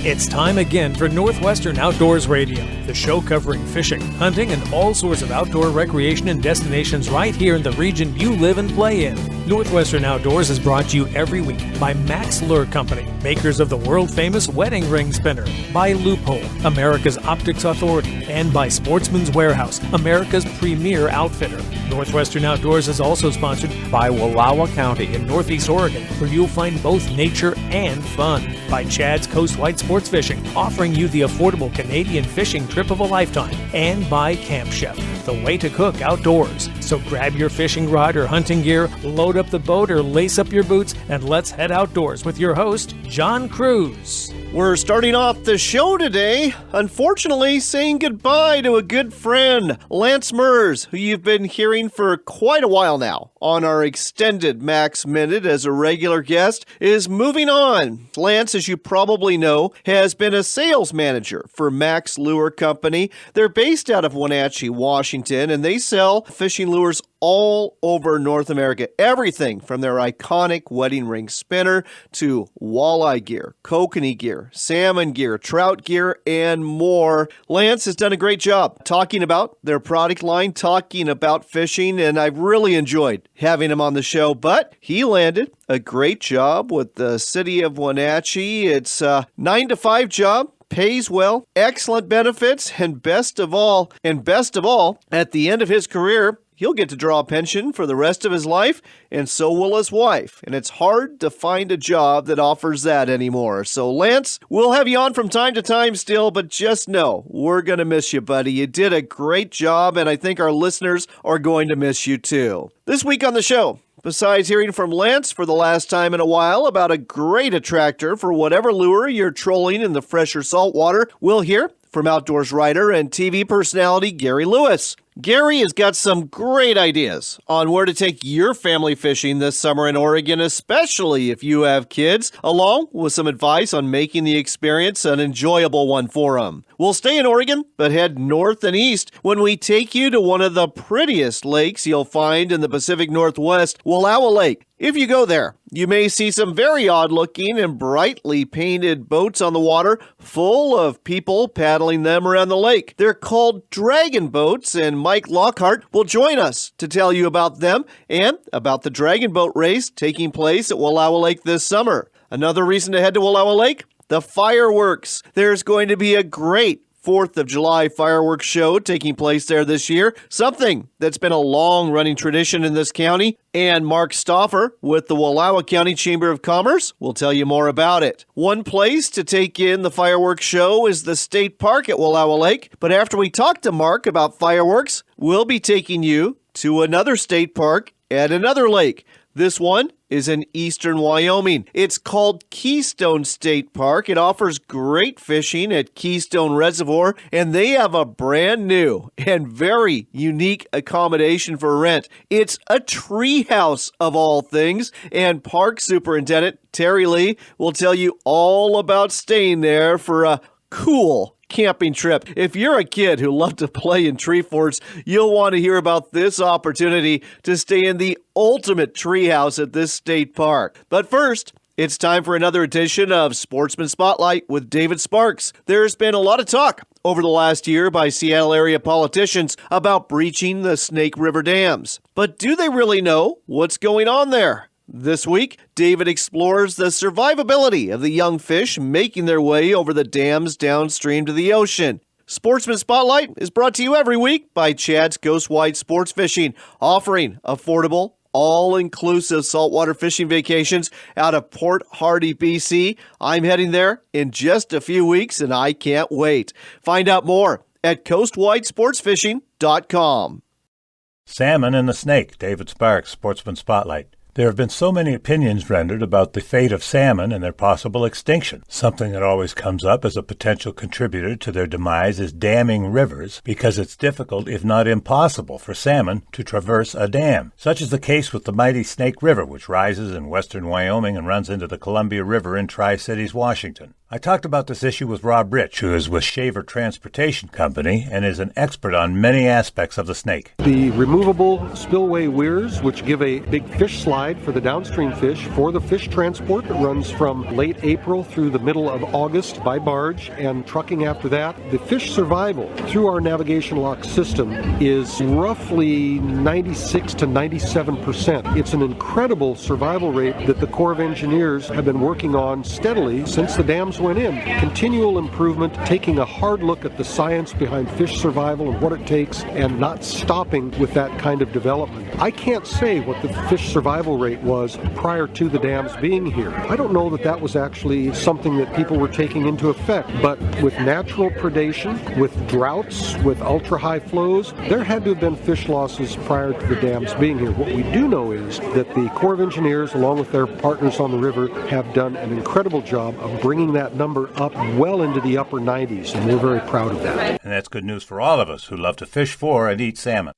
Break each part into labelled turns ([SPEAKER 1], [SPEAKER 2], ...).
[SPEAKER 1] It's time again for Northwestern Outdoors Radio, the show covering fishing, hunting, and all sorts of outdoor recreation and destinations right here in the region you live and play in. Northwestern Outdoors is brought to you every week by Max Lure Company, makers of the world-famous wedding ring spinner, by Loophole, America's Optics Authority, and by Sportsman's Warehouse, America's premier outfitter. Northwestern Outdoors is also sponsored by Wallowa County in Northeast Oregon, where you'll find both nature and fun. By Chad's Coast White Sports Fishing, offering you the affordable Canadian fishing trip of a lifetime. And by Camp Chef, the way to cook outdoors. So grab your fishing rod or hunting gear, load up the boat or lace up your boots, and let's head outdoors with your host, John Cruz.
[SPEAKER 2] We're starting off the show today, unfortunately, saying goodbye to a good friend, Lance Mers, who you've been hearing for quite a while now on our extended Max Minute as a regular guest, is moving on. Lance, as you probably know, has been a sales manager for Max Lure Company. They're based out of Wenatchee, Washington, and they sell fishing lures all over North America. Everything from their iconic wedding ring spinner to walleye gear, kokanee gear, salmon gear, trout gear, and more. Lance has done a great job talking about their product line, talking about fishing, and I've really enjoyed having him on the show. But he landed a great job with the city of Wenatchee. It's a 9-to-5 job. Pays well, excellent benefits, and best of all, at the end of his career, he'll get to draw a pension for the rest of his life, and so will his wife. And it's hard to find a job that offers that anymore. So, Lance, we'll have you on from time to time still, but just know, we're going to miss you, buddy. You did a great job, and I think our listeners are going to miss you too. This week on the show, besides hearing from Lance for the last time in a while about a great attractor for whatever lure you're trolling in the fresh or salt water, we'll hear from outdoors writer and TV personality Gary Lewis. Gary has got some great ideas on where to take your family fishing this summer in Oregon, especially if you have kids, along with some advice on making the experience an enjoyable one for them. We'll stay in Oregon, but head north and east when we take you to one of the prettiest lakes you'll find in the Pacific Northwest, Wallowa Lake. If you go there, you may see some very odd-looking and brightly painted boats on the water, full of people paddling them around the lake. They're called dragon boats, and Mike Lockhart will join us to tell you about them and about the dragon boat race taking place at Wallowa Lake this summer. Another reason to head to Wallowa Lake? The fireworks. There's going to be a great 4th of July fireworks show taking place there this year, something that's been a long-running tradition in this county. And Mark Stauffer with the Wallowa County Chamber of Commerce will tell you more about it. One place to take in the fireworks show is the state park at Wallowa Lake. But after we talk to Mark about fireworks, we'll be taking you to another state park at another lake. This one is in eastern Wyoming. It's called Keystone State Park. It offers great fishing at Keystone Reservoir, and they have a brand new and very unique accommodation for rent. It's a treehouse of all things, and Park Superintendent Terry Lee will tell you all about staying there for a cool camping trip. If you're a kid who loves to play in tree forts, you'll want to hear about this opportunity to stay in the ultimate treehouse at this state park. But first, it's time for another edition of Sportsman Spotlight with David Sparks. There's been a lot of talk over the last year by Seattle area politicians about breaching the Snake River dams. But do they really know what's going on there? This week, David explores the survivability of the young fish making their way over the dams downstream to the ocean. Sportsman Spotlight is brought to you every week by Chad's Coast White Sports Fishing, offering affordable, all-inclusive saltwater fishing vacations out of Port Hardy, BC. I'm heading there in just a few weeks, and I can't wait. Find out more at coastwhitesportsfishing.com.
[SPEAKER 3] Salmon and the Snake, David Sparks, Sportsman Spotlight. There have been so many opinions rendered about the fate of salmon and their possible extinction. Something that always comes up as a potential contributor to their demise is damming rivers, because it's difficult, if not impossible, for salmon to traverse a dam. Such is the case with the mighty Snake River, which rises in western Wyoming and runs into the Columbia River in Tri-Cities, Washington. I talked about this issue with Rob Rich, who is with Shaver Transportation Company and is an expert on many aspects of the snake.
[SPEAKER 4] The removable spillway weirs, which give a big fish slide for the downstream fish for the fish transport that runs from late April through the middle of August by barge and trucking after that. The fish survival through our navigation lock system is roughly 96 to 97%. It's an incredible survival rate that the Corps of Engineers have been working on steadily since the dams went in. Continual improvement, taking a hard look at the science behind fish survival and what it takes, and not stopping with that kind of development. I can't say what the fish survival rate was prior to the dams being here. I don't know that that was actually something that people were taking into effect, but with natural predation, with droughts, with ultra-high flows, there had to have been fish losses prior to the dams being here. What we do know is that the Corps of Engineers, along with their partners on the river, have done an incredible job of bringing that number up well into the upper 90s, and we're very proud of that.
[SPEAKER 3] And that's good news for all of us who love to fish for and eat salmon.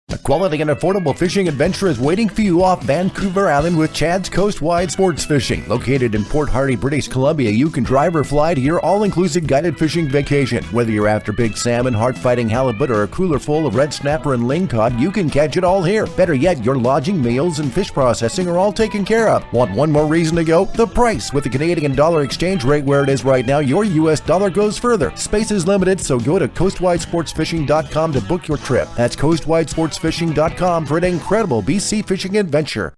[SPEAKER 5] A quality and affordable fishing adventure is waiting for you off Vancouver Island with Chad's Coast-Wide Sports Fishing. Located in Port Hardy, British Columbia, you can drive or fly to your all-inclusive guided fishing vacation. Whether you're after big salmon, heart-fighting halibut, or a cooler full of red snapper and lingcod, you can catch it all here. Better yet, your lodging, meals, and fish processing are all taken care of. Want one more reason to go? The price. With the Canadian dollar exchange rate where it is right now, your U.S. dollar goes further. Space is limited, so go to coastwidesportsfishing.com to book your trip. That's coastwidesportsfishing.com for an incredible BC fishing adventure.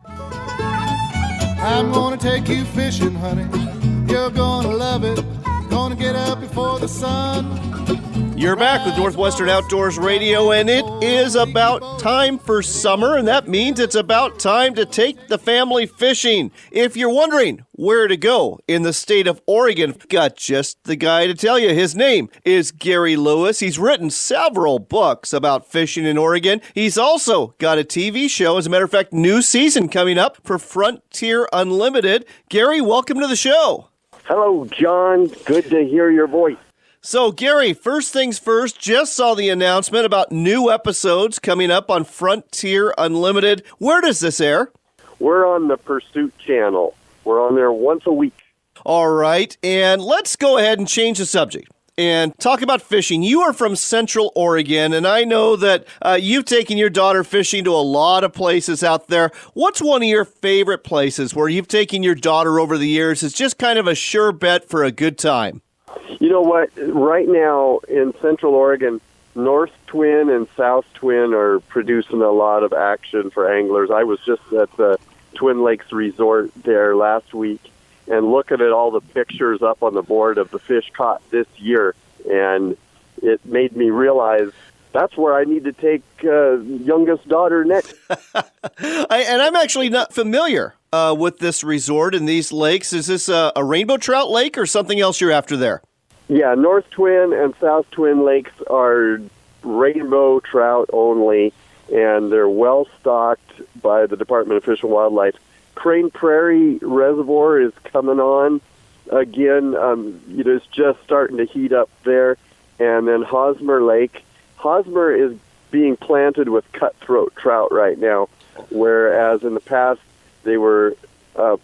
[SPEAKER 6] I'm gonna take you fishing, honey. You're gonna love it. Gonna get up before the sun.
[SPEAKER 2] You're back with Northwestern Outdoors Radio, and it is about time for summer, and that means it's about time to take the family fishing. If you're wondering where to go in the state of Oregon, got just the guy to tell you. His name is Gary Lewis. He's written several books about fishing in Oregon. He's also got a TV show, as a matter of fact, new season coming up for Frontier Unlimited. Gary, welcome to the show.
[SPEAKER 7] Hello, John. Good to hear your voice.
[SPEAKER 2] So, Gary, first things first, just saw the announcement about new episodes coming up on Frontier Unlimited. Where does this air?
[SPEAKER 7] We're on the Pursuit channel. We're on there once a week.
[SPEAKER 2] All right, and let's go ahead and change the subject and talk about fishing. You are from Central Oregon, and I know that you've taken your daughter fishing to a lot of places out there. What's one of your favorite places where you've taken your daughter over the years? It's just kind of a sure bet for a good time.
[SPEAKER 7] You know what? Right now in Central Oregon, North Twin and South Twin are producing a lot of action for anglers. I was just at the Twin Lakes Resort there last week and looking at all the pictures up on the board of the fish caught this year, and it made me realize that's where I need to take youngest daughter next.
[SPEAKER 2] And I'm actually not familiar with this resort and these lakes. Is this a rainbow trout lake or something else you're after there?
[SPEAKER 7] Yeah, North Twin and South Twin Lakes are rainbow trout only, and they're well stocked by the Department of Fish and Wildlife. Crane Prairie Reservoir is coming on again. It's just starting to heat up there. And then Hosmer Lake. Hosmer is being planted with cutthroat trout right now, whereas in the past they were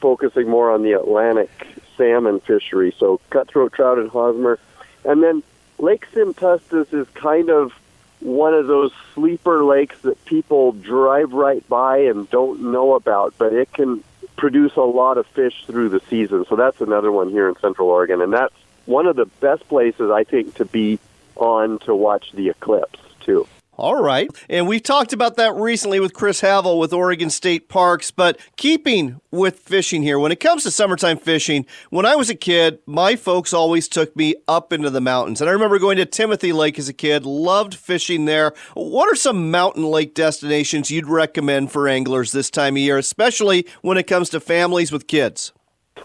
[SPEAKER 7] focusing more on the Atlantic salmon fishery. So cutthroat trout in Hosmer. And then Lake Simtustus is kind of one of those sleeper lakes that people drive right by and don't know about, but it can produce a lot of fish through the season. So that's another one here in Central Oregon, and that's one of the best places, I think, to be on to watch the eclipse, too.
[SPEAKER 2] All right. And we've talked about that recently with Chris Havel with Oregon State Parks, but keeping with fishing here, when it comes to summertime fishing, when I was a kid, my folks always took me up into the mountains. And I remember going to Timothy Lake as a kid, loved fishing there. What are some mountain lake destinations you'd recommend for anglers this time of year, especially when it comes to families with kids?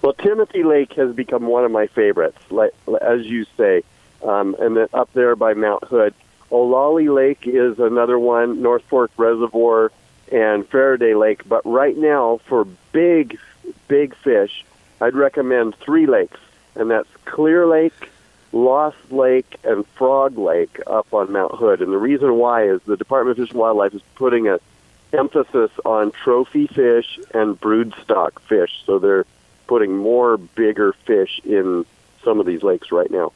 [SPEAKER 7] Well, Timothy Lake has become one of my favorites, like as you say, and then up there by Mount Hood. Olali Lake is another one, North Fork Reservoir, and Faraday Lake. But right now, for big fish, I'd recommend 3 lakes, and that's Clear Lake, Lost Lake, and Frog Lake up on Mount Hood. And the reason why is the Department of Fish and Wildlife is putting an emphasis on trophy fish and broodstock fish. So they're putting more bigger fish in some of these lakes right now.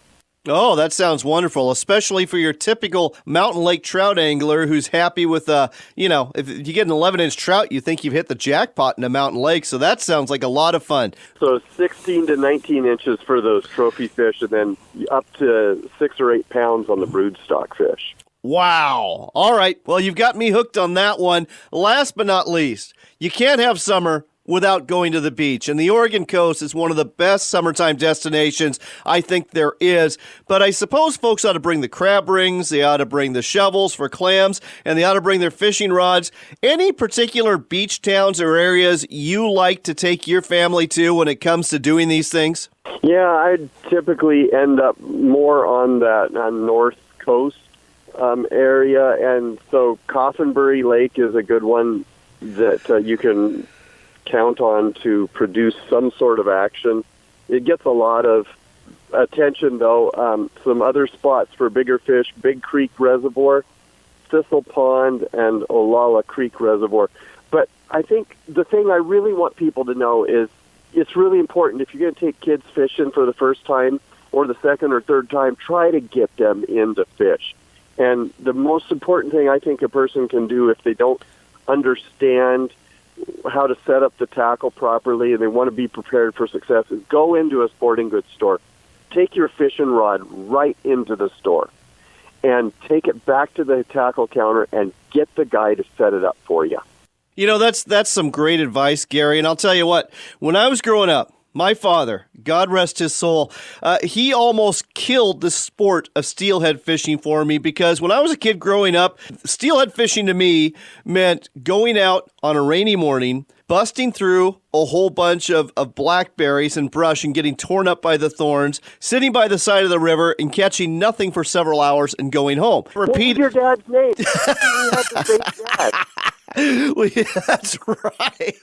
[SPEAKER 2] Oh, that sounds wonderful, especially for your typical mountain lake trout angler who's happy with, if you get an 11-inch trout, you think you've hit the jackpot in a mountain lake. So that sounds like a lot of fun.
[SPEAKER 7] So 16 to 19 inches for those trophy fish, and then up to 6 or 8 pounds on the broodstock fish.
[SPEAKER 2] Wow. All right. Well, you've got me hooked on that one. Last but not least, you can't have summer without going to the beach. And the Oregon coast is one of the best summertime destinations I think there is. But I suppose folks ought to bring the crab rings, they ought to bring the shovels for clams, and they ought to bring their fishing rods. Any particular beach towns or areas you like to take your family to when it comes to doing these things?
[SPEAKER 7] Yeah, I'd typically end up more on that north coast area. And so Coffinbury Lake is a good one that you can count on to produce some sort of action. It gets a lot of attention, though. Some other spots for bigger fish: Big Creek Reservoir, Thistle Pond, and Olalla Creek Reservoir. But I think the thing I really want people to know is it's really important, if you're going to take kids fishing for the first time or the second or third time, try to get them into fish. And the most important thing I think a person can do if they don't understand how to set up the tackle properly and they want to be prepared for success is go into a sporting goods store. Take your fishing rod right into the store and take it back to the tackle counter and get the guy to set it up for you.
[SPEAKER 2] You know, that's some great advice, Gary. And I'll tell you what, when I was growing up, my father, God rest his soul, he almost killed the sport of steelhead fishing for me, because when I was a kid growing up, steelhead fishing to me meant going out on a rainy morning, busting through a whole bunch of blackberries and brush and getting torn up by the thorns, sitting by the side of the river and catching nothing for several hours and going home.
[SPEAKER 7] Repeat your dad's name. You had the same dad.
[SPEAKER 2] Well, yeah, that's right.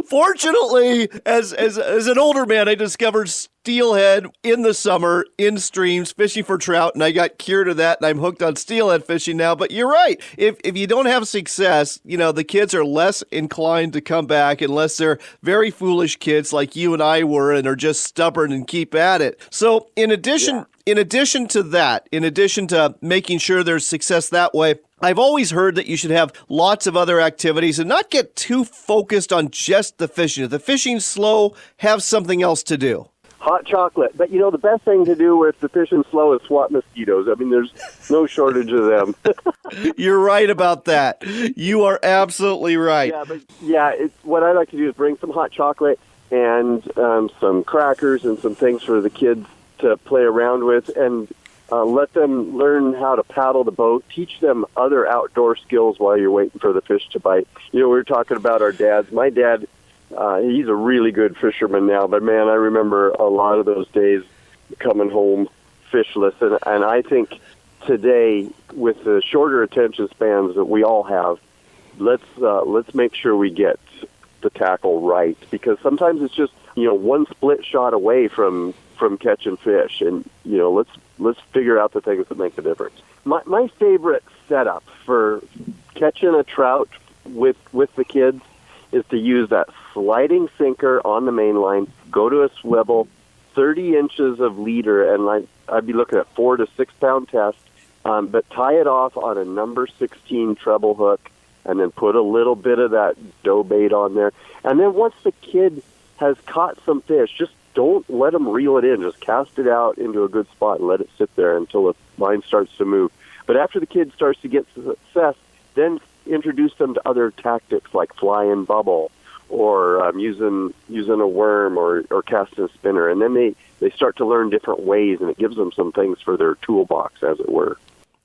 [SPEAKER 2] Fortunately, as an older man, I discovered steelhead in the summer in streams fishing for trout, and I got cured of that, and I'm hooked on steelhead fishing now. But you're right. If you don't have success, the kids are less inclined to come back unless they're very foolish kids like you and I were and are just stubborn and keep at it. So in addition to that, in addition to making sure there's success that way, I've always heard that you should have lots of other activities and not get too focused on just the fishing. If the fishing's slow, have something else to do.
[SPEAKER 7] Hot chocolate. But, the best thing to do if the fishing's slow is swat mosquitoes. I mean, there's no shortage of them.
[SPEAKER 2] You're right about that. You are absolutely right.
[SPEAKER 7] What I like to do is bring some hot chocolate and some crackers and some things for the kids to play around with, and let them learn how to paddle the boat, teach them other outdoor skills while you're waiting for the fish to bite. We were talking about our dads. My dad, he's a really good fisherman now, but man, I remember a lot of those days coming home fishless. And I think today, with the shorter attention spans that we all have, let's make sure we get the tackle right, because sometimes it's just one split shot away from catching fish, and let's figure out the things that make the difference. My favorite setup for catching a trout with the kids is to use that sliding sinker on the main line, go to a swivel, 30 inches of leader, and I'd be looking at 4 to 6 pound test, but tie it off on a number 16 treble hook, and then put a little bit of that dough bait on there. And then once the kid has caught some fish, just don't let them reel it in. Just cast it out into a good spot and let it sit there until the line starts to move. But after the kid starts to get success, then introduce them to other tactics like fly and bubble, or using a worm, or casting a spinner. And then they start to learn different ways, and it gives them some things for their toolbox, as it were.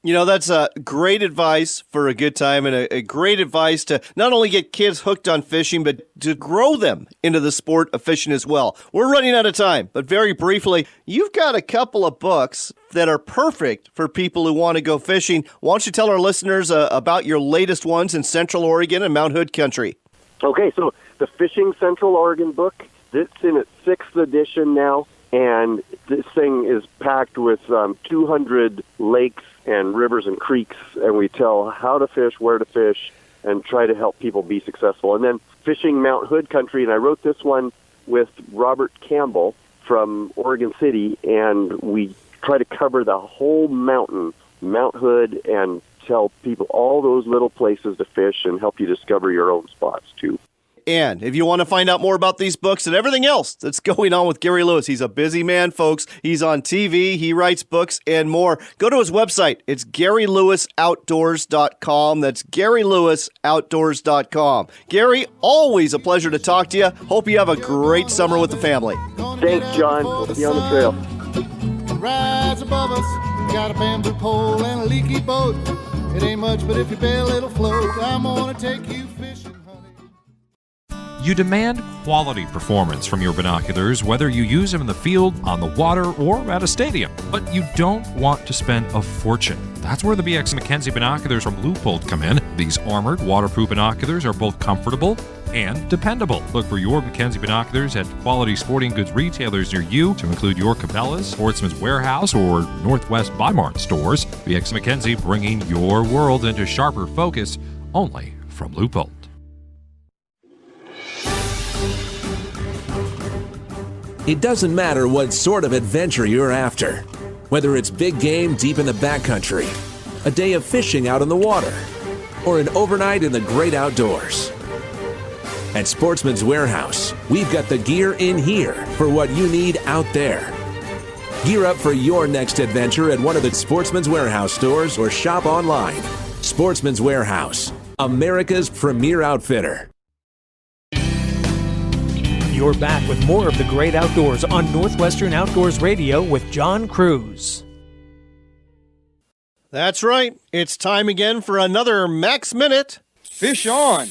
[SPEAKER 2] That's great advice for a good time, and a great advice to not only get kids hooked on fishing, but to grow them into the sport of fishing as well. We're running out of time, but very briefly, you've got a couple of books that are perfect for people who want to go fishing. Why don't you tell our listeners about your latest ones in Central Oregon and Mount Hood country?
[SPEAKER 7] Okay, so the Fishing Central Oregon book, it's in its 6th edition now, and this thing is packed with 200 lakes and rivers and creeks, and we tell how to fish, where to fish, and try to help people be successful. And then Fishing Mount Hood Country, and I wrote this one with Robert Campbell from Oregon City, and we try to cover the whole mountain, Mount Hood, and tell people all those little places to fish and help you discover your own spots, too.
[SPEAKER 2] And if you want to find out more about these books and everything else that's going on with Gary Lewis, he's a busy man, folks. He's on TV, he writes books, and more. Go to his website. It's GaryLewisOutdoors.com. That's GaryLewisOutdoors.com. Gary, always a pleasure to talk to you. Hope you have a great summer with the family.
[SPEAKER 7] Thanks, John. We'll see you on the trail.
[SPEAKER 6] Rise above us, got a bamboo pole and a leaky boat. It ain't much, but if you bail, it'll float. I'm gonna take you fishing.
[SPEAKER 8] You demand quality performance from your binoculars, whether you use them in the field, on the water, or at a stadium. But you don't want to spend a fortune. That's where the BX Mackenzie binoculars from Leupold come in. These armored, waterproof binoculars are both comfortable and dependable. Look for your Mackenzie binoculars at quality sporting goods retailers near you, to include your Cabela's, Sportsman's Warehouse, or Northwest Bi-Mart stores. BX Mackenzie, bringing your world into sharper focus, only from Leupold.
[SPEAKER 9] It doesn't matter what sort of adventure you're after, whether it's big game deep in the backcountry, a day of fishing out on the water, or an overnight in the great outdoors. At Sportsman's Warehouse, we've got the gear in here for what you need out there. Gear up for your next adventure at one of the Sportsman's Warehouse stores or shop online. Sportsman's Warehouse, America's premier outfitter.
[SPEAKER 1] You're back with more of the great outdoors on Northwestern Outdoors Radio with John Cruz.
[SPEAKER 2] That's right. It's time again for another Max Minute.
[SPEAKER 10] Fish on.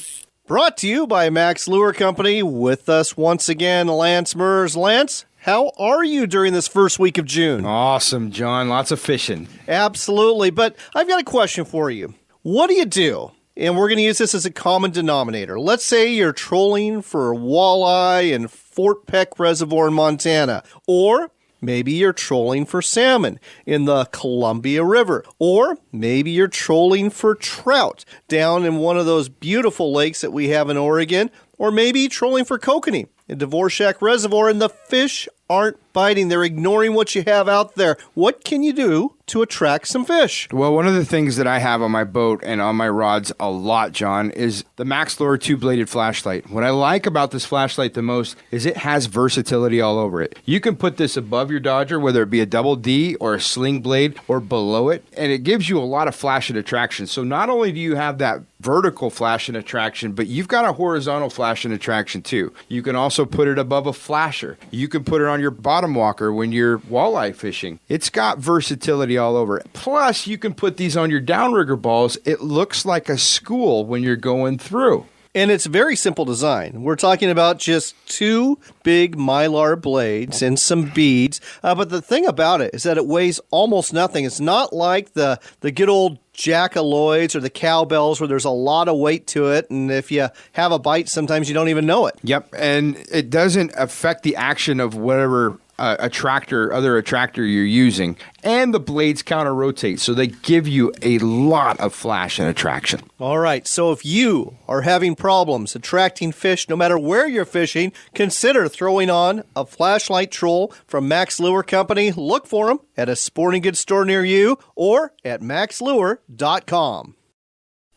[SPEAKER 2] Brought to you by Max Lure Company. With us once again, Lance Mers. Lance, how are you during this first week of June?
[SPEAKER 10] Awesome, John. Lots of fishing.
[SPEAKER 2] Absolutely. But I've got a question for you. What do you do? And we're going to use this as a common denominator. Let's say you're trolling for walleye in Fort Peck Reservoir in Montana. Or maybe you're trolling for salmon in the Columbia River. Or maybe you're trolling for trout down in one of those beautiful lakes that we have in Oregon. Or maybe trolling for kokanee in Dvorak Reservoir, and the fish aren't biting. They're ignoring what you have out there. What can you do to attract some fish?
[SPEAKER 10] Well, one of the things that I have on my boat and on my rods a lot, John, is the Max Lure two-bladed flashlight. What I like about this flashlight the most is it has versatility all over it. You can put this above your Dodger, whether it be a double D or a sling blade, or below it, and it gives you a lot of flash and attraction. So not only do you have that vertical flash and attraction, but you've got a horizontal flash and attraction too. You can also put it above a flasher. You can put it on your bottom walker when you're walleye fishing. It's got versatility all over it. Plus, you can put these on your downrigger balls. It looks like a school when you're going through.
[SPEAKER 2] And it's very simple design. We're talking about just two big Mylar blades and some beads. But the thing about it is that it weighs almost nothing. It's not like the good old Jackaloids or the cowbells where there's a lot of weight to it. And if you have a bite, sometimes you don't even know it.
[SPEAKER 10] Yep. And it doesn't affect the action of whatever other attractor you're using, and the blades counter rotate, so they give you a lot of flash and attraction.
[SPEAKER 2] All right, so if you are having problems attracting fish no matter where you're fishing, consider throwing on a flashlight troll from Max Lure Company. Look for them at a sporting goods store near you or at maxlure.com.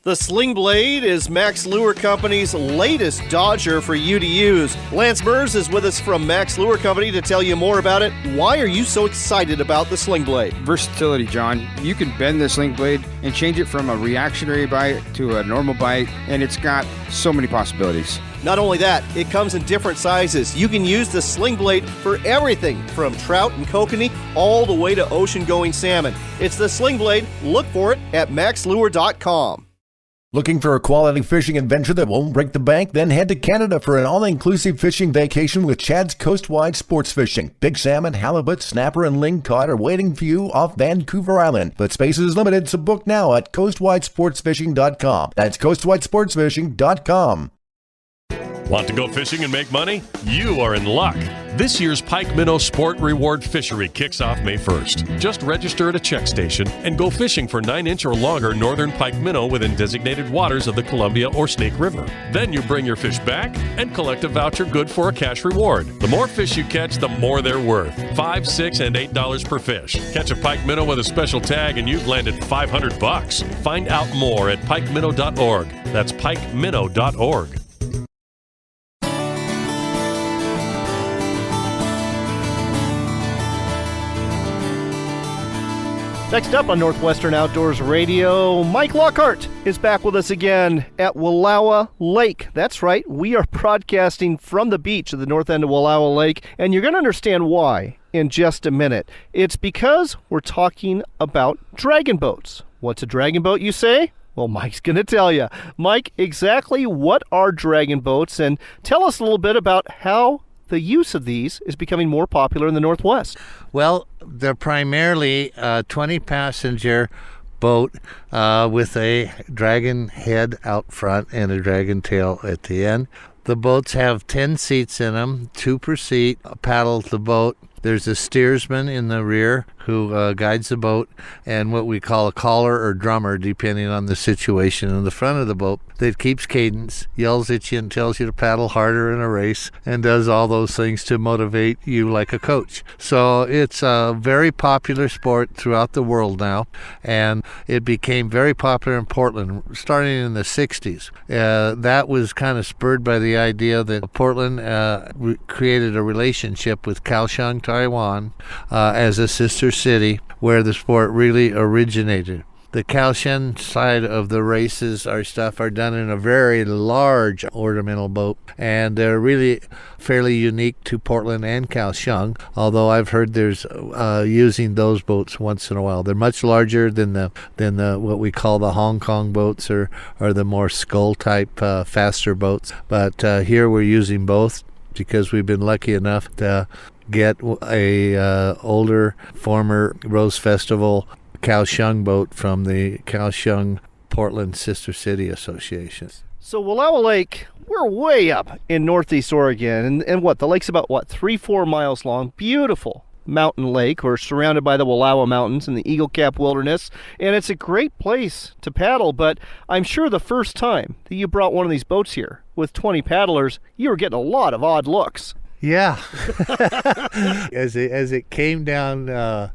[SPEAKER 2] The Sling Blade is Max Lure Company's latest Dodger for you to use. Lance Mers is with us from Max Lure Company to tell you more about it. Why are you so excited about the Sling Blade?
[SPEAKER 10] Versatility, John. You can bend the Sling Blade and change it from a reactionary bite to a normal bite, and it's got so many possibilities.
[SPEAKER 2] Not only that, it comes in different sizes. You can use the Sling Blade for everything from trout and kokanee all the way to ocean-going salmon. It's the Sling Blade. Look for it at maxlure.com.
[SPEAKER 5] Looking for a quality fishing adventure that won't break the bank? Then head to Canada for an all-inclusive fishing vacation with Chad's Coastwide Sports Fishing. Big salmon, halibut, snapper, and lingcod are waiting for you off Vancouver Island. But space is limited, so book now at coastwidesportsfishing.com. That's coastwidesportsfishing.com.
[SPEAKER 11] Want to go fishing and make money? You are in luck. This year's Pike Minnow Sport Reward Fishery kicks off May 1st. Just register at a check station and go fishing for 9-inch or longer northern pike minnow within designated waters of the Columbia or Snake River. Then you bring your fish back and collect a voucher good for a cash reward. The more fish you catch, the more they're worth. $5, $6, and $8 per fish. Catch a pike minnow with a special tag and you've landed $500. Find out more at pikeminnow.org. That's pikeminnow.org.
[SPEAKER 2] Next up on Northwestern Outdoors Radio, Mike Lockhart is back with us again at Wallowa Lake. That's right, we are broadcasting from the beach of the north end of Wallowa Lake, and you're going to understand why in just a minute. It's because we're talking about dragon boats. What's a dragon boat, you say? Well, Mike's going to tell you. Mike, exactly what are dragon boats, and tell us a little bit about how the use of these is becoming more popular in the Northwest.
[SPEAKER 12] Well, they're primarily a 20-passenger boat with a dragon head out front and a dragon tail at the end. The boats have 10 seats in them, 2 per seat, paddles the boat. There's a steersman in the rear who guides the boat, and what we call a caller or drummer, depending on the situation, in the front of the boat that keeps cadence, yells at you and tells you to paddle harder in a race, and does all those things to motivate you like a coach. So it's a very popular sport throughout the world now, and it became very popular in Portland starting in the 60s. That was kind of spurred by the idea that Portland created a relationship with Kaohsiung, Taiwan, as a sister city where the sport really originated. The Kaohsiung side of the races are done in a very large ornamental boat, and they're really fairly unique to Portland and Kaohsiung, although I've heard there's using those boats once in a while. They're much larger than the what we call the Hong Kong boats or the more scull type faster boats. But here we're using both because we've been lucky enough to get a older former Rose Festival Kaohsiung boat from the Kaohsiung Portland Sister City Association.
[SPEAKER 2] So Wallowa Lake, we're way up in northeast Oregon, and the lake's about 3-4 miles long. Beautiful mountain lake. We're surrounded by the Wallowa Mountains and the Eagle Cap Wilderness, and it's a great place to paddle. But I'm sure the first time that you brought one of these boats here with 20 paddlers, you were getting a lot of odd looks.
[SPEAKER 12] Yeah. As it came down,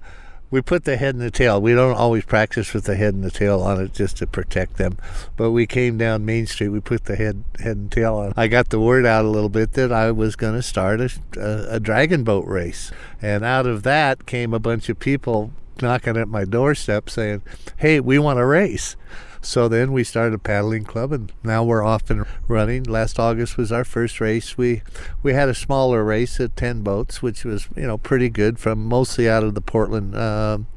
[SPEAKER 12] we put the head and the tail. We don't always practice with the head and the tail on it just to protect them. But we came down Main Street. We put the head and tail on. I got the word out a little bit that I was going to start a dragon boat race. And out of that came a bunch of people knocking at my doorstep saying, hey, we want to race. So then we started a paddling club, and now we're off and running. Last August was our first race. We had a smaller race at 10 boats, which was pretty good, from mostly out of the Portland,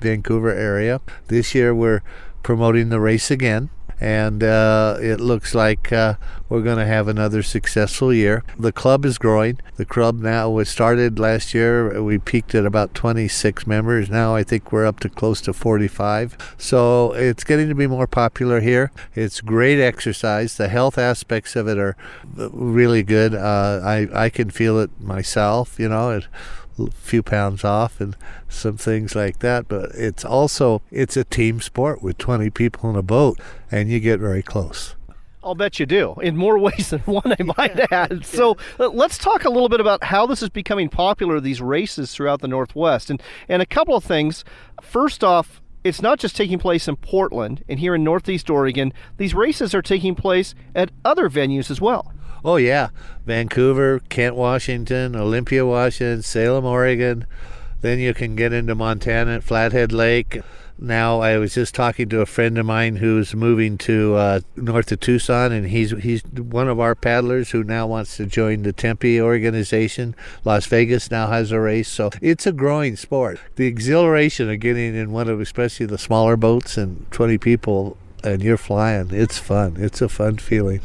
[SPEAKER 12] Vancouver area. This year we're promoting the race again, and it looks like we're going to have another successful year. The club is growing. The club now was started last year. We peaked at about 26 members. Now I think we're up to close to 45. So it's getting to be more popular here. It's great exercise. The health aspects of it are really good. I can feel it myself, a few pounds off and some things like that, but it's a team sport with 20 people in a boat, and you get very close.
[SPEAKER 2] I'll bet you do, in more ways than one, I might add. So let's talk a little bit about how this is becoming popular, these races throughout the Northwest, and a couple of things. First off, it's not just taking place in Portland and here in Northeast Oregon. These races are taking place at other venues as well.
[SPEAKER 12] Oh, yeah. Vancouver, Kent, Washington, Olympia, Washington, Salem, Oregon. Then you can get into Montana at Flathead Lake. Now, I was just talking to a friend of mine who's moving to north of Tucson, and he's one of our paddlers who now wants to join the Tempe organization. Las Vegas now has a race, so it's a growing sport. The exhilaration of getting in one of especially the smaller boats and 20 people and you're flying, it's fun. It's a fun feeling.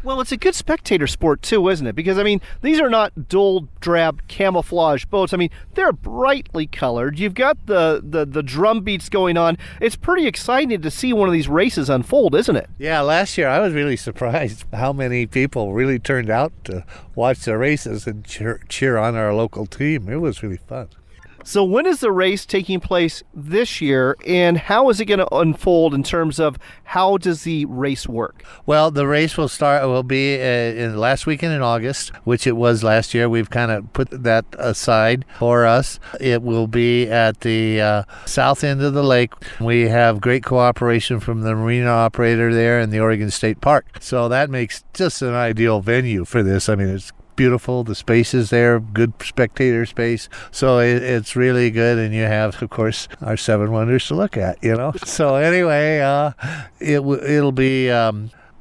[SPEAKER 2] Well, it's a good spectator sport too, isn't it? Because, I mean, these are not dull, drab, camouflage boats. I mean, they're brightly colored. You've got the drum beats going on. It's pretty exciting to see one of these races unfold, isn't it?
[SPEAKER 12] Yeah, last year I was really surprised how many people really turned out to watch the races and cheer on our local team. It was really fun.
[SPEAKER 2] So when is the race taking place this year, and how is it going to unfold in terms of how does the race work?
[SPEAKER 12] Well, the race will be in last weekend in August, which it was last year. We've kind of put that aside for us. It will be at the south end of the lake. We have great cooperation from the marina operator there and the Oregon State Park. So that makes just an ideal venue for this. I mean, it's beautiful. The space is there, good spectator space. So it's really good. And you have, of course, our seven wonders to look at, you know. So anyway, it'll be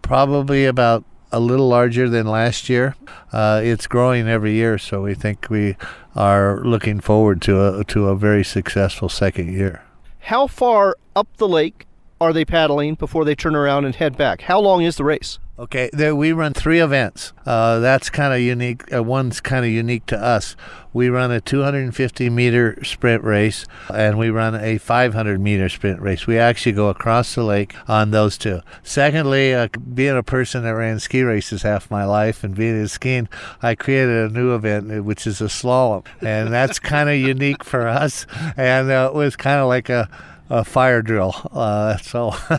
[SPEAKER 12] probably about a little larger than last year. It's growing every year. So we think we are looking forward to a very successful second year.
[SPEAKER 2] How far up the lake are they paddling before they turn around and head back? How long is the race?
[SPEAKER 12] Okay, we run 3 events. That's kind of unique. One's kind of unique to us. We run a 250-meter sprint race, and we run a 500-meter sprint race. We actually go across the lake on those 2. Secondly, being a person that ran ski races half my life and being in skiing, I created a new event, which is a slalom. And that's kind of unique for us. And it was kind of like a fire drill. So I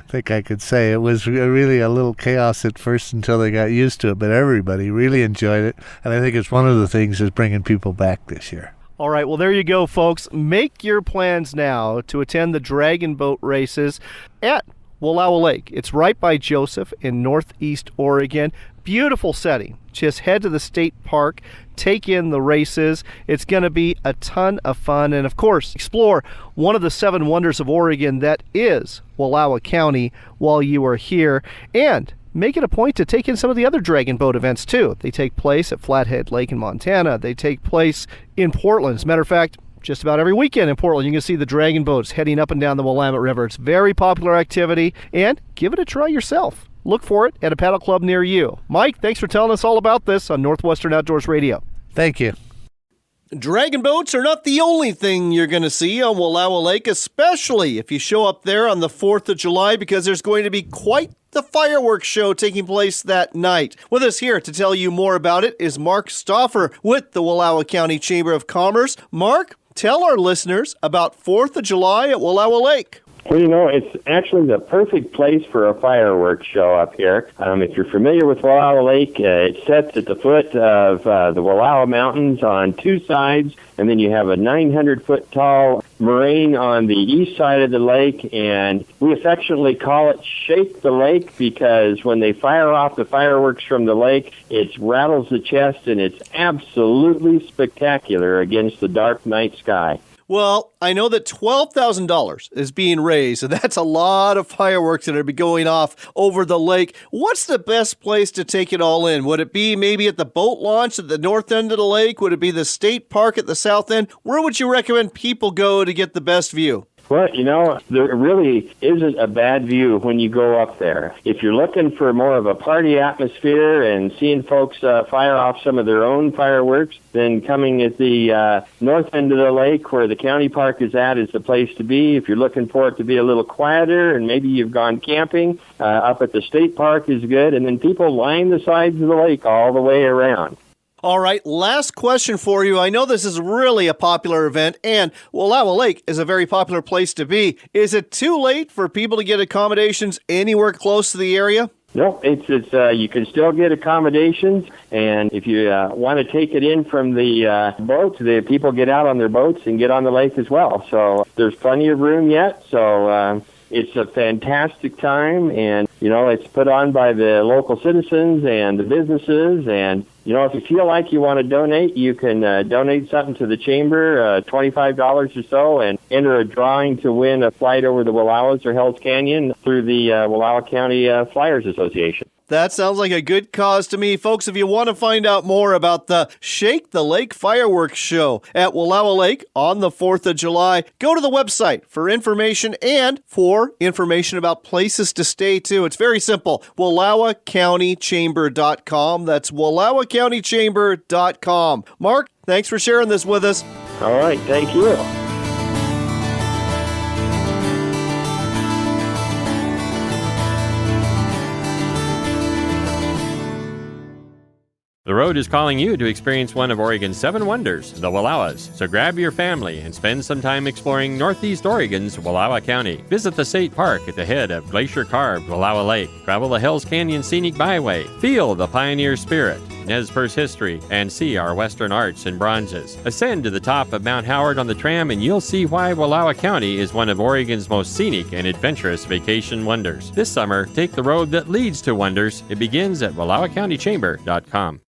[SPEAKER 12] think I could say it was really a little chaos at first until they got used to it, but everybody really enjoyed it. And I think it's one of the things that's bringing people back this year.
[SPEAKER 2] All right, well, there you go, folks. Make your plans now to attend the Dragon Boat races at Wallowa Lake. It's right by Joseph in Northeast Oregon. Beautiful setting. Just head to the state park, take in the races. It's going to be a ton of fun. And of course, explore one of the 7 wonders of Oregon that is Wallowa County while you are here. And make it a point to take in some of the other Dragon Boat events too. They take place at Flathead Lake in Montana. They take place in Portland. As a matter of fact, just about every weekend in Portland, you can see the Dragon Boats heading up and down the Willamette River. It's a very popular activity, and give it a try yourself. Look for it at a paddle club near you. Mike, thanks for telling us all about this on Northwestern Outdoors Radio.
[SPEAKER 12] Thank you.
[SPEAKER 2] Dragon boats are not the only thing you're going to see on Wallowa Lake, especially if you show up there on the 4th of July, because there's going to be quite the fireworks show taking place that night. With us here to tell you more about it is Mark Stauffer with the Wallowa County Chamber of Commerce. Mark, tell our listeners about 4th of July at Wallowa Lake.
[SPEAKER 13] Well, you know, it's actually the perfect place for a fireworks show up here. If you're familiar with Wallowa Lake, it sets at the foot of the Wallowa Mountains on 2 sides, and then you have a 900-foot tall moraine on the east side of the lake, and we affectionately call it Shake the Lake because when they fire off the fireworks from the lake, it rattles the chest, and it's absolutely spectacular against the dark night sky.
[SPEAKER 2] Well, I know that $12,000 is being raised, so that's a lot of fireworks that are be going off over the lake. What's the best place to take it all in? Would it be maybe at the boat launch at the north end of the lake? Would it be the state park at the south end? Where would you recommend people go to get the best view?
[SPEAKER 13] Well, you know, there really isn't a bad view when you go up there. If you're looking for more of a party atmosphere and seeing folks fire off some of their own fireworks, then coming at the north end of the lake where the county park is at is the place to be. If you're looking for it to be a little quieter and maybe you've gone camping, up at the state park is good. And then people line the sides of the lake all the way around.
[SPEAKER 2] All right, last question for you. I know this is really a popular event, and Wallowa Lake is a very popular place to be. Is it too late for people to get accommodations anywhere close to the area?
[SPEAKER 13] No, it's you can still get accommodations, and if you want to take it in from the boats, the people get out on their boats and get on the lake as well. So there's plenty of room yet, so it's a fantastic time, and, you know, it's put on by the local citizens and the businesses, and, you know, if you feel like you want to donate, you can donate something to the chamber, $25 or so, and enter a drawing to win a flight over the Wallowas or Hell's Canyon through the Wallowa County Flyers Association.
[SPEAKER 2] That sounds like a good cause to me. Folks, if you want to find out more about the Shake the Lake Fireworks Show at Wallowa Lake on the 4th of July, go to the website for information and for information about places to stay, too. It's very simple. WallowaCountyChamber.com. That's WallowaCountyChamber.com. Mark, thanks for sharing this with us.
[SPEAKER 13] All right, thank you.
[SPEAKER 14] The road is calling you to experience one of Oregon's 7 wonders, the Wallowas. So grab your family and spend some time exploring Northeast Oregon's Wallowa County. Visit the State Park at the head of glacier-carved Wallowa Lake. Travel the Hells Canyon Scenic Byway. Feel the pioneer spirit, Nez Perce history, and see our Western arts and bronzes. Ascend to the top of Mount Howard on the tram and you'll see why Wallowa County is one of Oregon's most scenic and adventurous vacation wonders. This summer, take the road that leads to wonders. It begins at WallowaCountyChamber.com.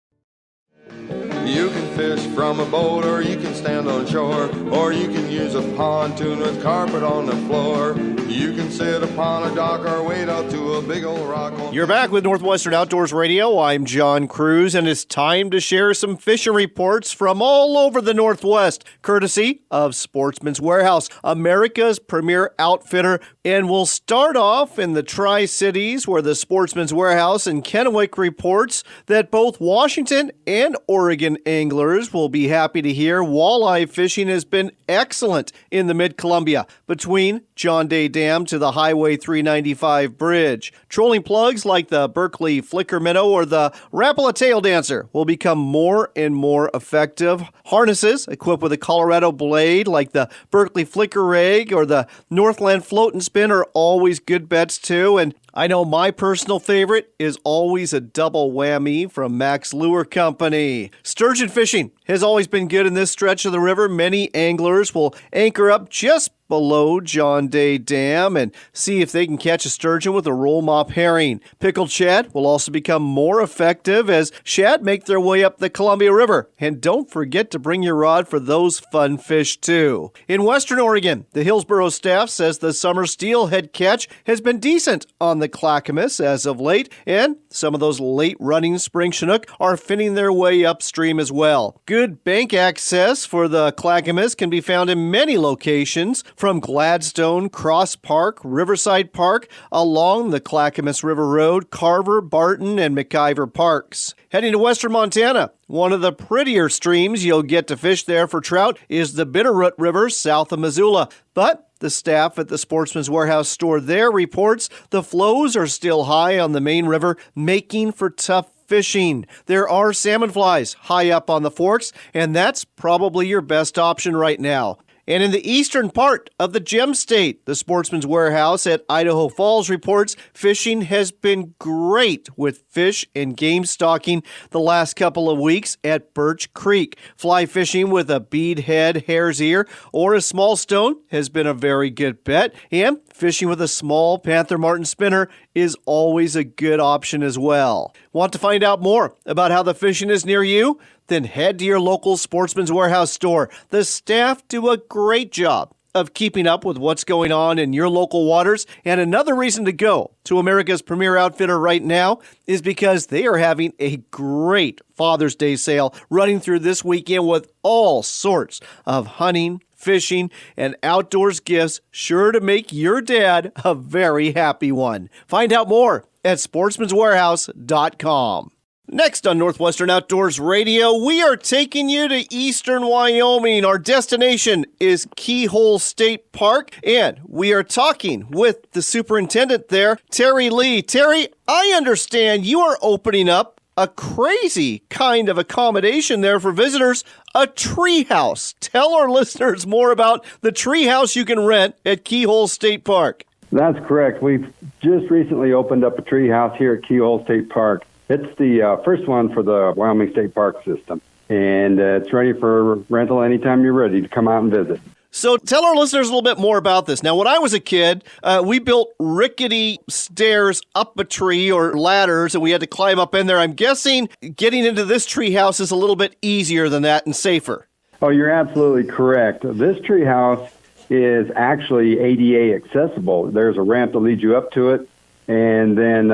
[SPEAKER 15] You can fish from a boat, or you can stand on shore, or you can use a pontoon with carpet on the floor. You can sit upon a dock or wade out to a big old rock.
[SPEAKER 2] You're back with Northwestern Outdoors Radio. I'm John Cruz, and it's time to share some fishing reports from all over the Northwest, courtesy of Sportsman's Warehouse, America's premier outfitter. And we'll start off in the Tri-Cities, where the Sportsman's Warehouse in Kennewick reports that both Washington and Oregon anglers will be happy to hear walleye fishing has been excellent in the Mid-Columbia between John Day Dam to the Highway 395 bridge. Trolling plugs like the Berkeley Flicker Minnow or the Rapala Tail Dancer will become more and more effective. Harnesses equipped with a Colorado blade like the Berkeley Flicker Rig or the Northland Float and Spin are always good bets too. And I know my personal favorite is always a double whammy from Max Lure Company. Sturgeon fishing has always been good in this stretch of the river. Many anglers will anchor up just below John Day Dam and see if they can catch a sturgeon with a roll mop herring. Pickled shad will also become more effective as shad make their way up the Columbia River. And don't forget to bring your rod for those fun fish too. In Western Oregon, the Hillsboro staff says the summer steelhead catch has been decent on the Clackamas as of late, and some of those late running spring Chinook are finning their way upstream as well. Good bank access for the Clackamas can be found in many locations, from Gladstone, Cross Park, Riverside Park, along the Clackamas River Road, Carver, Barton, and McIver Parks. Heading to western Montana, one of the prettier streams you'll get to fish there for trout is the Bitterroot River south of Missoula. But the staff at the Sportsman's Warehouse store there reports the flows are still high on the main river, making for tough fishing. There are salmon flies high up on the forks, and that's probably your best option right now. And in the eastern part of the Gem State, the Sportsman's Warehouse at Idaho Falls reports fishing has been great with fish and game stalking the last couple of weeks at Birch Creek. Fly fishing with a bead head, hare's ear, or a small stone has been a very good bet. And fishing with a small Panther Martin spinner is always a good option as well. Want to find out more about how the fishing is near you? Then head to your local Sportsman's Warehouse store. The staff do a great job of keeping up with what's going on in your local waters. And another reason to go to America's premier outfitter right now is because they are having a great Father's Day sale running through this weekend with all sorts of hunting, fishing, and outdoors gifts sure to make your dad a very happy one. Find out more at sportsmanswarehouse.com. Next on Northwestern Outdoors Radio, we are taking you to eastern Wyoming. Our destination is Keyhole State Park, and we are talking with the superintendent there, Terry Lee. Terry, I understand you are opening up a crazy kind of accommodation there for visitors, a treehouse. Tell our listeners more about the treehouse you can rent at Keyhole State Park.
[SPEAKER 16] That's correct. We've just recently opened up a treehouse here at Keyhole State Park. It's the first one for the Wyoming State Park system, and it's ready for rental anytime you're ready to come out and visit.
[SPEAKER 2] So tell our listeners a little bit more about this. Now, when I was a kid, we built rickety stairs up a tree or ladders, and we had to climb up in there. I'm guessing getting into this treehouse is a little bit easier than that and safer.
[SPEAKER 16] Oh, you're absolutely correct. This treehouse is actually ADA accessible. There's a ramp to lead you up to it, And then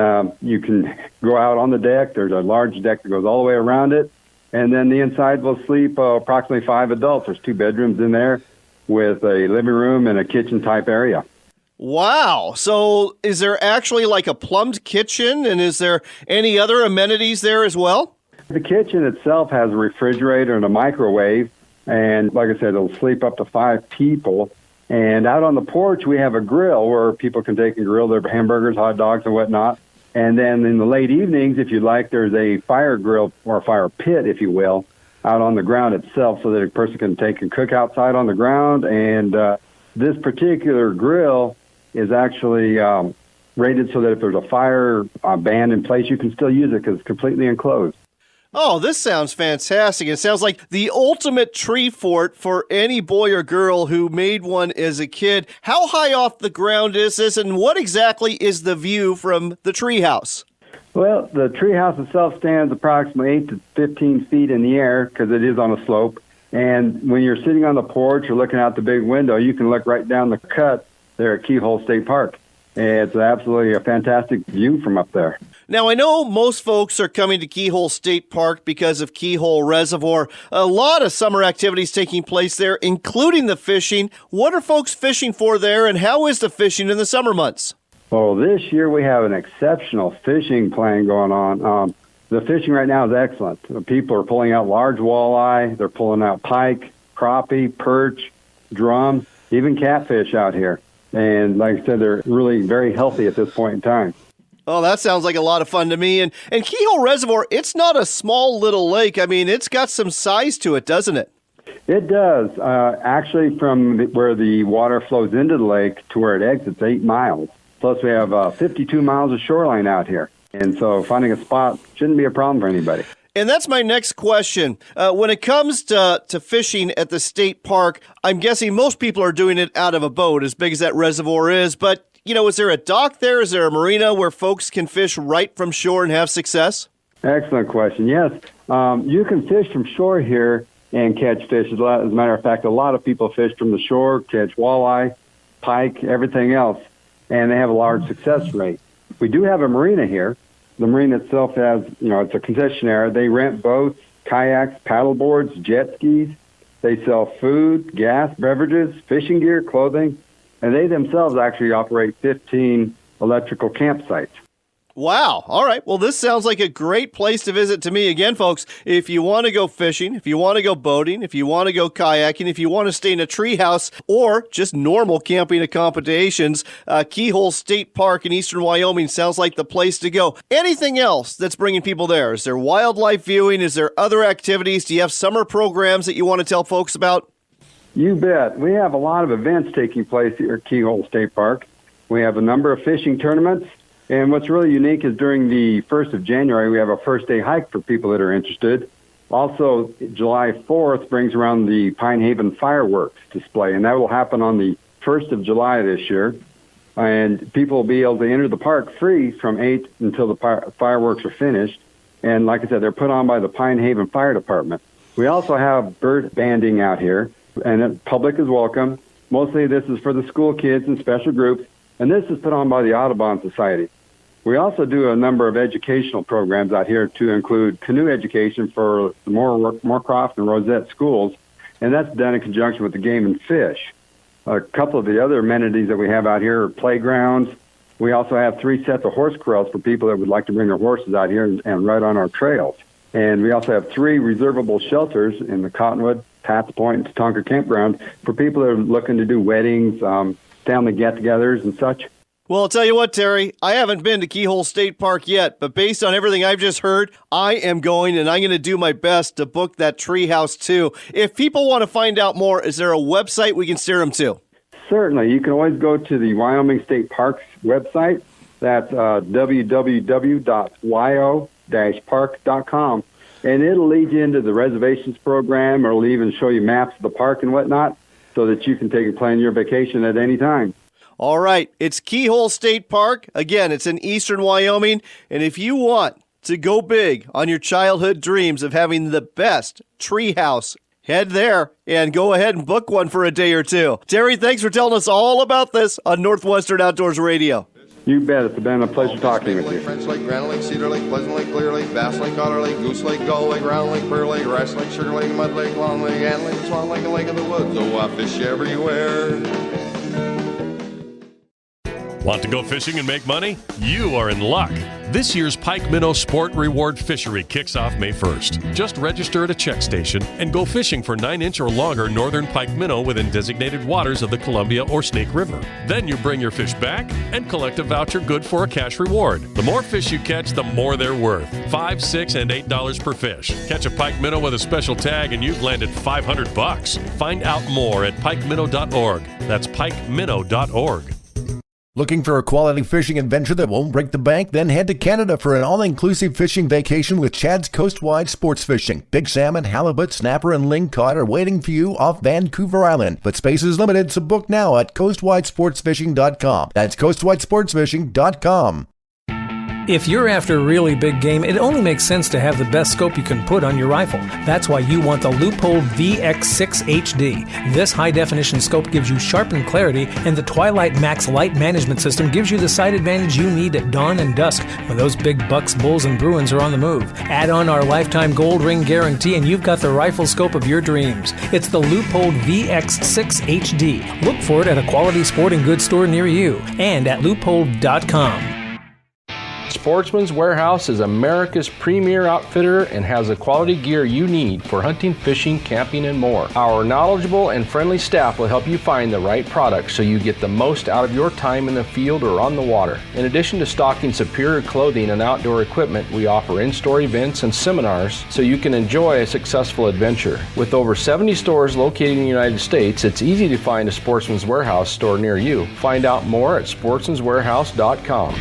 [SPEAKER 16] you can go out on the deck. There's a large deck that goes all the way around it. And then the inside will sleep approximately 5 adults. There's 2 bedrooms in there with a living room and a kitchen-type area.
[SPEAKER 2] Wow. So is there actually like a plumbed kitchen, and is there any other amenities there as well?
[SPEAKER 16] The kitchen itself has a refrigerator and a microwave. And like I said, it'll sleep up to 5 people. And out on the porch, we have a grill where people can take and grill their hamburgers, hot dogs, and whatnot. And then in the late evenings, if you'd like, there's a fire grill or a fire pit, if you will, out on the ground itself so that a person can take and cook outside on the ground. And this particular grill is actually rated so that if there's a fire ban in place, you can still use it because it's completely enclosed.
[SPEAKER 2] Oh, this sounds fantastic. It sounds like the ultimate tree fort for any boy or girl who made one as a kid. How high off the ground is this, and what exactly is the view from the treehouse?
[SPEAKER 16] Well, the treehouse itself stands approximately 8 to 15 feet in the air because it is on a slope. And when you're sitting on the porch or looking out the big window, you can look right down the cut there at Keyhole State Park. And it's absolutely a fantastic view from up there.
[SPEAKER 2] Now, I know most folks are coming to Keyhole State Park because of Keyhole Reservoir. A lot of summer activities taking place there, including the fishing. What are folks fishing for there, and how is the fishing in the summer months?
[SPEAKER 16] Well, this year we have an exceptional fishing plan going on. The fishing right now is excellent. People are pulling out large walleye. They're pulling out pike, crappie, perch, drum, even catfish out here. And like I said, they're really very healthy at this point in time.
[SPEAKER 2] Oh, that sounds like a lot of fun to me. And Keyhole Reservoir, it's not a small little lake. I mean, it's got some size to it, doesn't it?
[SPEAKER 16] It does. Actually, from where the water flows into the lake to where it exits, 8 miles. Plus, we have 52 miles of shoreline out here. And so finding a spot shouldn't be a problem for anybody.
[SPEAKER 2] And that's my next question. When it comes to fishing at the state park, I'm guessing most people are doing it out of a boat, as big as that reservoir is. But, you know, is there a dock there? Is there a marina where folks can fish right from shore and have success?
[SPEAKER 16] Excellent question. Yes, you can fish from shore here and catch fish. As a matter of fact, a lot of people fish from the shore, catch walleye, pike, everything else, and they have a large success rate. We do have a marina here. The marina itself has, it's a concessionaire. They rent boats, kayaks, paddle boards, jet skis. They sell food, gas, beverages, fishing gear, clothing, and they themselves actually operate 15 electrical campsites.
[SPEAKER 2] Wow. All right. Well, this sounds like a great place to visit to me. Again, folks, if you want to go fishing, if you want to go boating, if you want to go kayaking, if you want to stay in a treehouse or just normal camping accommodations, Keyhole State Park in eastern Wyoming sounds like the place to go. Anything else that's bringing people there? Is there wildlife viewing? Is there other activities? Do you have summer programs that you want to tell folks about?
[SPEAKER 16] You bet. We have a lot of events taking place here at Keyhole State Park. We have a number of fishing tournaments. And what's really unique is during the 1st of January, we have a first-day hike for people that are interested. Also, July 4th brings around the Pine Haven fireworks display, and that will happen on the 1st of July this year. And people will be able to enter the park free from 8 until the fireworks are finished. And like I said, they're put on by the Pine Haven Fire Department. We also have bird banding out here, and the public is welcome. Mostly this is for the school kids and special groups, and this is put on by the Audubon Society. We also do a number of educational programs out here to include canoe education for the Moorcroft and Rosette schools, and that's done in conjunction with the Game and Fish. A couple of the other amenities that we have out here are playgrounds. We also have 3 sets of horse corrals for people that would like to bring their horses out here and ride on our trails. And we also have 3 reservable shelters in the Cottonwood, Pat's Point, and Tatonka campground for people that are looking to do weddings, family get-togethers, and such.
[SPEAKER 2] Well, I'll tell you what, Terry, I haven't been to Keyhole State Park yet, but based on everything I've just heard, I am going, and I'm going to do my best to book that treehouse too. If people want to find out more, is there a website we can steer them to?
[SPEAKER 16] Certainly. You can always go to the Wyoming State Parks website. That's www.wyo-park.com, and it'll lead you into the reservations program, or it'll even show you maps of the park and whatnot so that you can take and plan your vacation at any time.
[SPEAKER 2] All right, it's Keyhole State Park. Again, it's in eastern Wyoming. And if you want to go big on your childhood dreams of having the best treehouse, head there and go ahead and book one for a day or two. Terry, thanks for telling us all about this on Northwestern Outdoors Radio.
[SPEAKER 16] You bet. It's been a pleasure talking with you.
[SPEAKER 15] French Lake, Grand Lake, Cedar Lake, Pleasant Lake, Clear Lake, Bass Lake, Otter Lake, Goose Lake, Gull Lake, Round Lake, Prairie Lake, Rice Lake, Sugar Lake, Mud Lake, Long Lake, Ant Lake, Swan Lake, and Lake of the Woods. Oh, I fish everywhere.
[SPEAKER 11] Want to go fishing and make money? You are in luck. This year's Pike Minnow Sport Reward Fishery kicks off May 1st. Just register at a check station and go fishing for 9-inch or longer northern pike minnow within designated waters of the Columbia or Snake River. Then you bring your fish back and collect a voucher good for a cash reward. The more fish you catch, the more they're worth. $5, $6, and $8 per fish. Catch a pike minnow with a special tag and you've landed $500. Find out more at pikeminnow.org. That's pikeminnow.org.
[SPEAKER 5] Looking for a quality fishing adventure that won't break the bank? Then head to Canada for an all-inclusive fishing vacation with Chad's Coastwide Sports Fishing. Big salmon, halibut, snapper, and lingcod are waiting for you off Vancouver Island. But space is limited, so book now at coastwidesportsfishing.com. That's coastwidesportsfishing.com.
[SPEAKER 1] If you're after really big game, it only makes sense to have the best scope you can put on your rifle. That's why you want the Leupold VX6 HD. This high-definition scope gives you sharpened clarity, and the Twilight Max light management system gives you the sight advantage you need at dawn and dusk when those big bucks, bulls, and bruins are on the move. Add on our lifetime gold ring guarantee, and you've got the rifle scope of your dreams. It's the Leupold VX6 HD. Look for it at a quality sporting goods store near you and at leupold.com.
[SPEAKER 17] Sportsman's Warehouse is America's premier outfitter and has the quality gear you need for hunting, fishing, camping, and more. Our knowledgeable and friendly staff will help you find the right product so you get the most out of your time in the field or on the water. In addition to stocking superior clothing and outdoor equipment, we offer in-store events and seminars so you can enjoy a successful adventure. With over 70 stores located in the United States, it's easy to find a Sportsman's Warehouse store near you. Find out more at sportsmanswarehouse.com.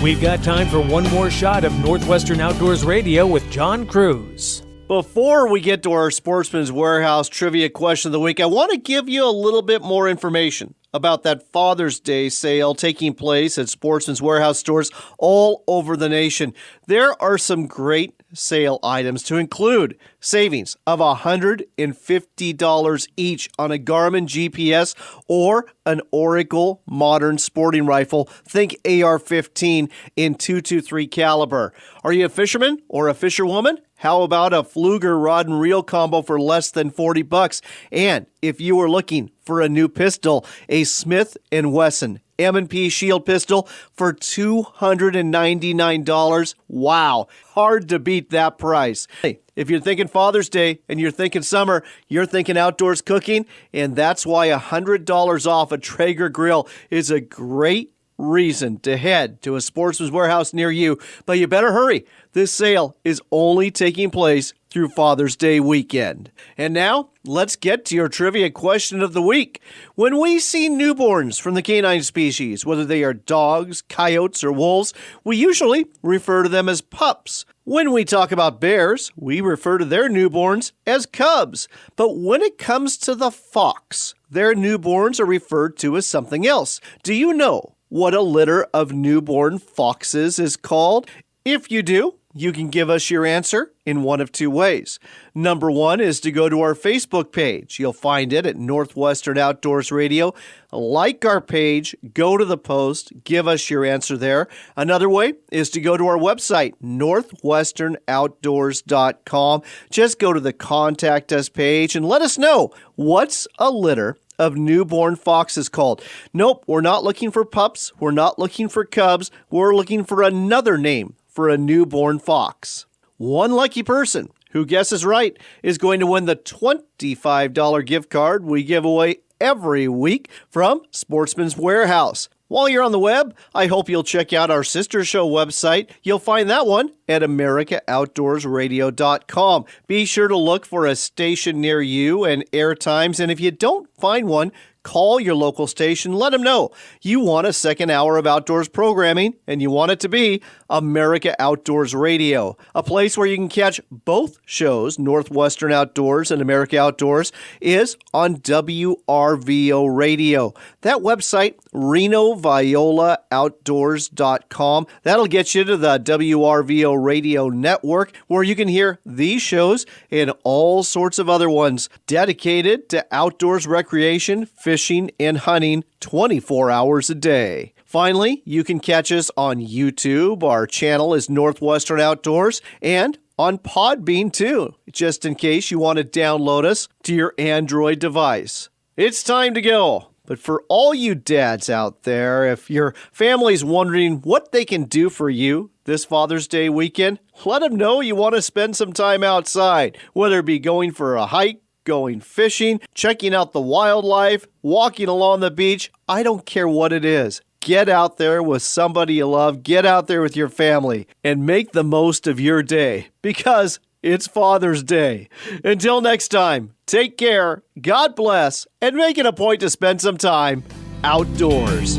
[SPEAKER 1] We've got time for one more shot of Northwestern Outdoors Radio with John Cruz.
[SPEAKER 2] Before we get to our Sportsman's Warehouse trivia question of the week, I want to give you a little bit more information about that Father's Day sale taking place at Sportsman's Warehouse stores all over the nation. There are some great sale items to include savings of $150 each on a Garmin GPS or an Oracle modern sporting rifle. Think AR-15 in .223 caliber. Are you a fisherman or a fisherwoman? How about a Pfluger rod and reel combo for less than $40? And if you were looking for a new pistol, a Smith & Wesson M&P Shield pistol for $299. Wow, hard to beat that price. Hey, if you're thinking Father's Day and you're thinking summer, you're thinking outdoors cooking, and that's why $100 off a Traeger grill is a great reason to head to a Sportsman's Warehouse near you. But you better hurry. This sale is only taking place through Father's Day weekend. And now, let's get to your trivia question of the week. When we see newborns from the canine species, whether they are dogs, coyotes, or wolves, we usually refer to them as pups. When we talk about bears, we refer to their newborns as cubs. But when it comes to the fox, their newborns are referred to as something else. Do you know what a litter of newborn foxes is called? If you do, you can give us your answer in one of two ways. Number one is to go to our Facebook page. You'll find it at Northwestern Outdoors Radio. Like our page, go to the post, give us your answer there. Another way is to go to our website, northwesternoutdoors.com. Just go to the Contact Us page and let us know what's a litter of newborn foxes called. Nope, we're not looking for pups. We're not looking for cubs. We're looking for another name for a newborn fox. One lucky person who guesses right is going to win the $25 gift card we give away every week from Sportsman's Warehouse. While you're on the web, I hope you'll check out our sister show website. You'll find that one at AmericaOutdoorsRadio.com. Be sure to look for a station near you and air times, and if you don't find one, call your local station. Let them know you want a second hour of outdoors programming, and you want it to be America Outdoors Radio, a place where you can catch both shows, Northwestern Outdoors and America Outdoors, is on WRVO Radio. That website, RenoViolaOutdoors.com. That'll get you to the WRVO Radio network, where you can hear these shows and all sorts of other ones dedicated to outdoors recreation, fishing, fishing and hunting 24 hours a day. Finally, you can catch us on YouTube. Our channel is Northwestern Outdoors, and on Podbean too, just in case you want to download us to your Android device. It's time to go. But for all you dads out there, if your family's wondering what they can do for you this Father's Day weekend, let them know you want to spend some time outside, whether it be going for a hike, going fishing, checking out the wildlife, walking along the beach. I don't care what it is. Get out there with somebody you love. Get out there with your family and make the most of your day, because it's Father's Day. Until next time, take care, God bless, and make it a point to spend some time outdoors.